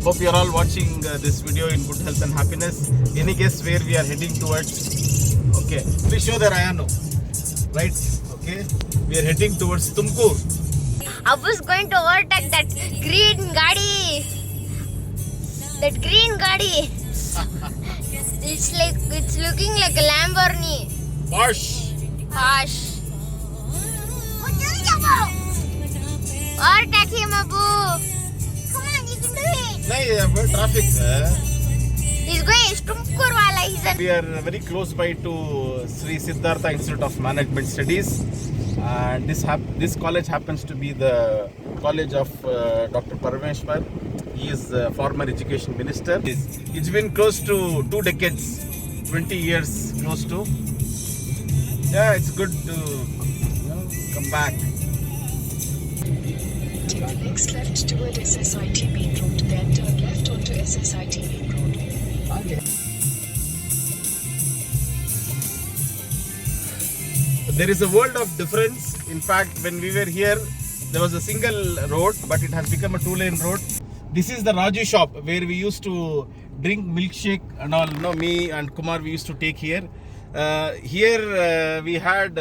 Hope you are all watching this video in good health and happiness. Any guess where we are heading towards? Okay, please show the Rayano. Right, okay. We are heading towards Tumkur. I was going to overtake that green Gaadi. That green Gaadi. It's looking like a Lamborghini. Porsche. Gosh. Overtake him, Abu. Come on, you can do it. No, traffic. He's going Tumkur wala. We are very close by to Sri Siddhartha Institute of Management Studies, and this college happens to be the college of Dr. Parameshwar. He is the former education minister. It's been close to 2 decades, 20 years close to. Yeah, it's good to come back. Take next left toward SSIT Main Road, then turn left onto SSIT Main Road. Okay. There is a world of difference. In fact, when we were here, there was a single road, but it has become a 2-lane road. This is the Raju shop where we used to drink milkshake and all. No, me and Kumar, we used to take here. Here we had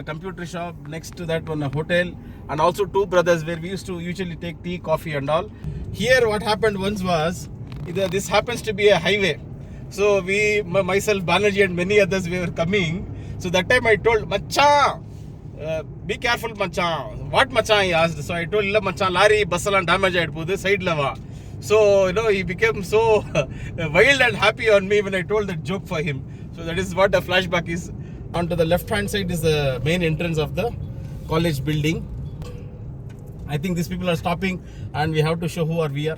computer shop. Next to that one, a hotel, and also 2 brothers where we used to usually take tea, coffee, and all. Here, what happened once was, this happens to be a highway. So myself, Banerjee, and many others, we were coming. So that time I told Macha, be careful, Macha. What Macha? He asked. So I told him, Macha, lari, basalan damage at the side lava. So he became so wild and happy on me when I told that joke for him. So that is what a flashback is. On to the left hand side is the main entrance of the college building. I think these people are stopping and we have to show who are we are.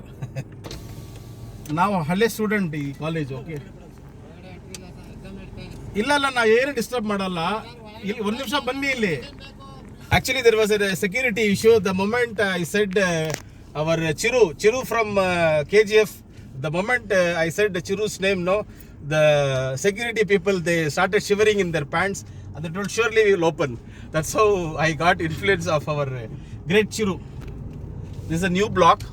Now, Halle student college, okay. Disturb Actually, there was a security issue. The moment I said our Chiru from KGF, the moment I said the Chiru's name, the security people, they started shivering in their pants and they told surely we will open. That's how I got influence of our great Chiru. This is a new block,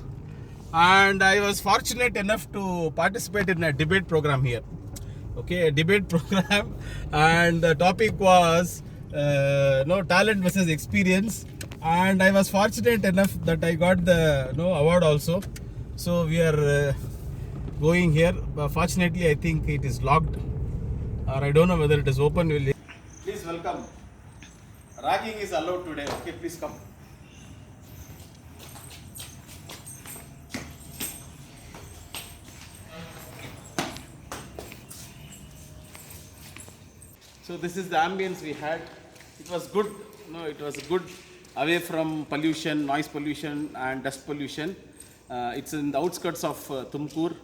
and I was fortunate enough to participate in a debate program here. Okay, a debate program, and the topic was talent versus experience, and I was fortunate enough that I got the award also. So we are going here. Fortunately, I think it is locked, or I don't know whether it is open. Please welcome. Ragging is allowed today. Okay, please come. So this is the ambience we had. It was good. It was good away from pollution, noise pollution and dust pollution. It's in the outskirts of Tumkur.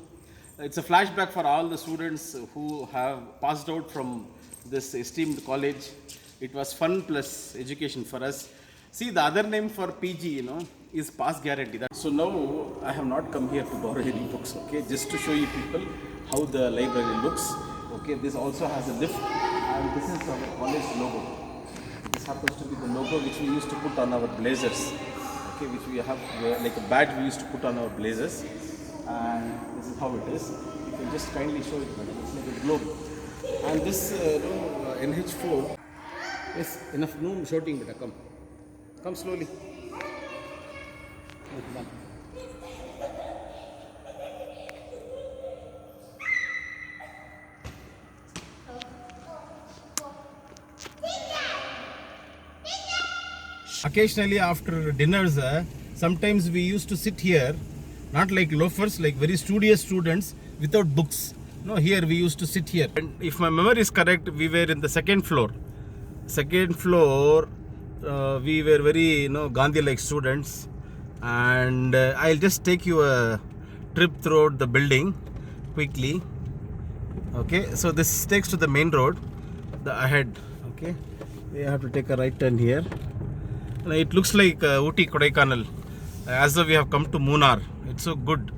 It's a flashback for all the students who have passed out from this esteemed college. It was fun plus education for us. See, the other name for PG, is pass guarantee. So now I have not come here to borrow any books, okay? Just to show you people how the library looks. Okay, this also has a lift, and this is our college logo. This happens to be the logo which we used to put on our blazers. Okay, which we have like a badge we used to put on our blazers, and this is how it is. You can just kindly show it, madam. It's like a globe. And this NH4 is enough room shooting, beta. Come slowly. Come on. Occasionally after dinners, sometimes we used to sit here, not like loafers, like very studious students without books. Here we used to sit here. And if my memory is correct, we were in the second floor. Second floor, we were very Gandhi-like students. And I'll just take you a trip throughout the building quickly. Okay, so this takes to the main road, the ahead. Okay, we have to take a right turn here. It looks like Ooty Kodaikanal, as though we have come to Munnar. It's so good.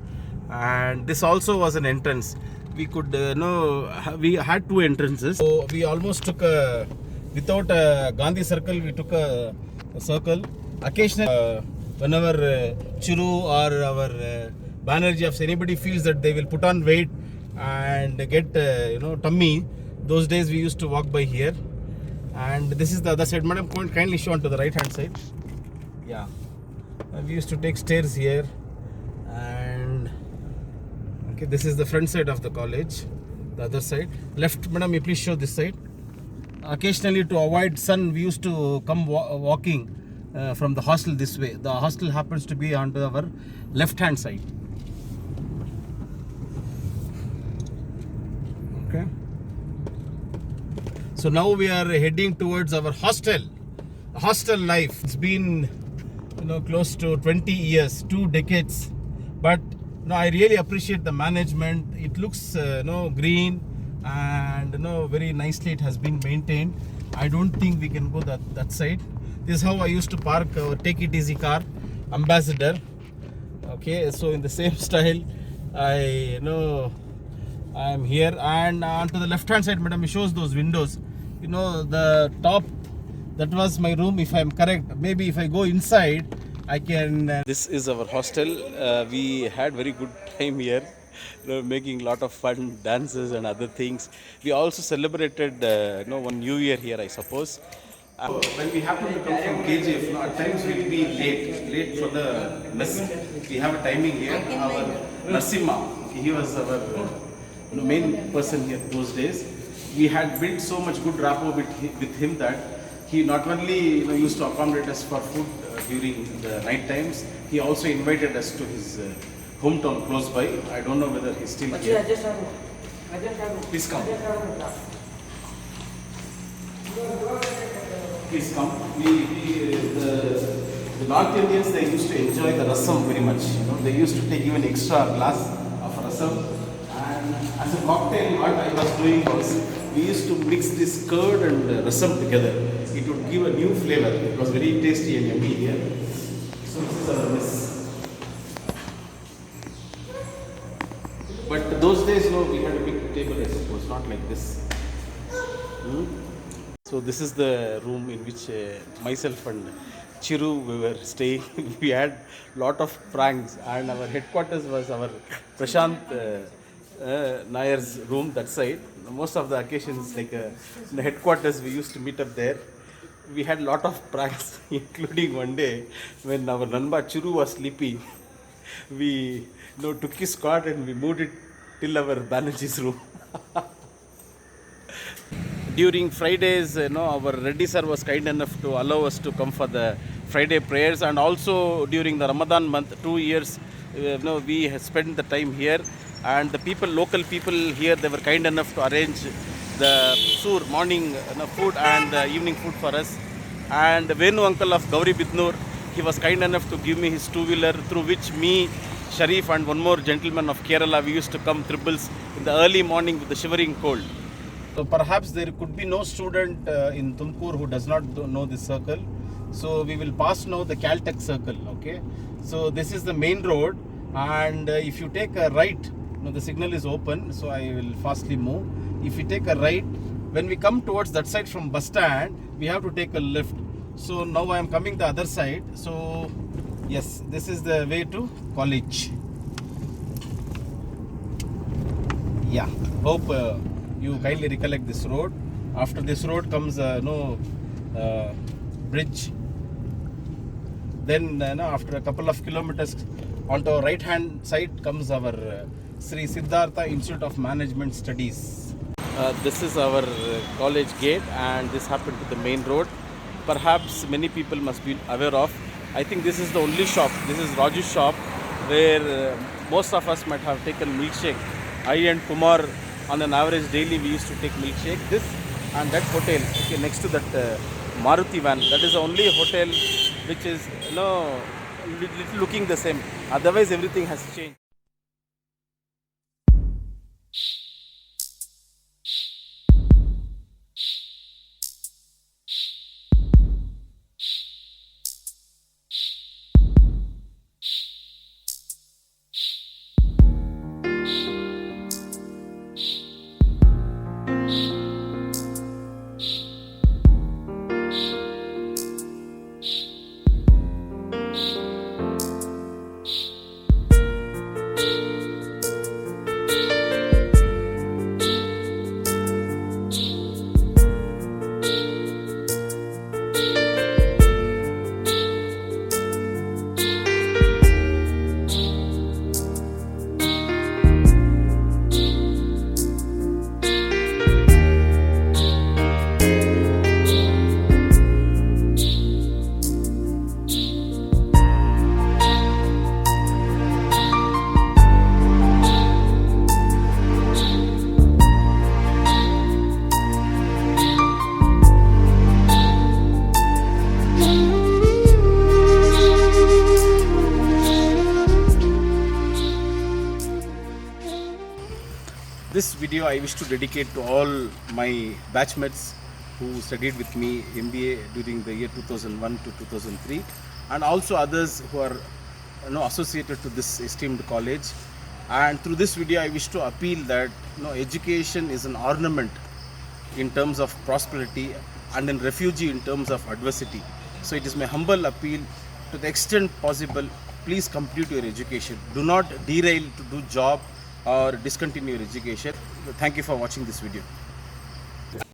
And this also was an entrance. We could we had 2 entrances. So we almost took a, without a Gandhi circle, we took a circle. Occasionally, whenever Chiru or our Banerjee, if anybody feels that they will put on weight and get tummy, those days we used to walk by here. And this is the other side. Madam, kindly show on to the right hand side. Yeah, we used to take stairs here. And okay, this is the front side of the college. The other side, left, madam, you please show this side. Occasionally, to avoid sun, we used to come walking from the hostel this way. The hostel happens to be on our left hand side. Okay. So now we are heading towards our hostel. Hostel life. It's been close to 20 years, 2 decades. But I really appreciate the management. It looks green and very nicely it has been maintained. I don't think we can go that side. This is how I used to park our Take It Easy car, Ambassador. Okay, so in the same style, I am here, and onto the left hand side, madam, it shows those windows. The top, that was my room, if I am correct. Maybe if I go inside, I can. This is our hostel. We had very good time here, making a lot of fun dances and other things. We also celebrated one New Year here, I suppose. When we happen to come from KGF, at times we'll be late for the mess. We have a timing here. Our Narsimha, he was our main person here those days. We had built so much good rapport with him that he not only used to accommodate us for food during the night times, he also invited us to his hometown close by. I don't know whether he's still here. Please come. Please come. The North Indians, they used to enjoy the rasam very much. They used to take even extra glass of rasam. And as a cocktail, what I was doing was, we used to mix this curd and rasam together. It would give a new flavor. It was very tasty and yummy here. So this is our mess. But those days, we had a big table, I suppose, not like this. So this is the room in which myself and Chiru, we were staying. We had lot of pranks, and our headquarters was our Prashant Nayar's room that side. Most of the occasions, like in the headquarters, we used to meet up there. We had lot of pranks, including one day when our Nanba Chiru was sleeping. We took his cot and we moved it till our Banerjee's room. During Fridays, our Reddy sir was kind enough to allow us to come for the Friday prayers, and also during the Ramadan month, 2 years, we have spent the time here, and the local people here, they were kind enough to arrange the sur morning food and evening food for us. And Venu uncle of Gauri Bidnoor, he was kind enough to give me his two-wheeler, through which me, Sharif and one more gentleman of Kerala, we used to come triples in the early morning with the shivering cold. So perhaps there could be no student in Tumkur who does not know this circle. So we will pass now the Caltech circle, okay? So this is the main road, and if you take a right, the signal is open, so I will fastly move. If you take a right, when we come towards that side from bus stand, we have to take a left. So now I am coming the other side. So yes, this is the way to college. Yeah, hope you kindly recollect this road. After this road comes bridge. Then after a couple of kilometers, onto our right hand side comes our Sri Siddhartha Institute of Management Studies. This is our college gate, and this happened to the main road. Perhaps many people must be aware of. I think this is the only shop. This is Raju's shop, where most of us might have taken milkshake. I and Kumar, on an average daily, we used to take milkshake. This and that hotel, okay, next to that Maruti van, that is the only hotel which is looking the same. Otherwise, everything has changed. This video I wish to dedicate to all my batchmates who studied with me MBA during the year 2001 to 2003, and also others who are associated to this esteemed college. And through this video I wish to appeal that education is an ornament in terms of prosperity and in refugee in terms of adversity. So it is my humble appeal, to the extent possible, please complete your education. Do not derail to do job or discontinue your education. Thank you for watching this video.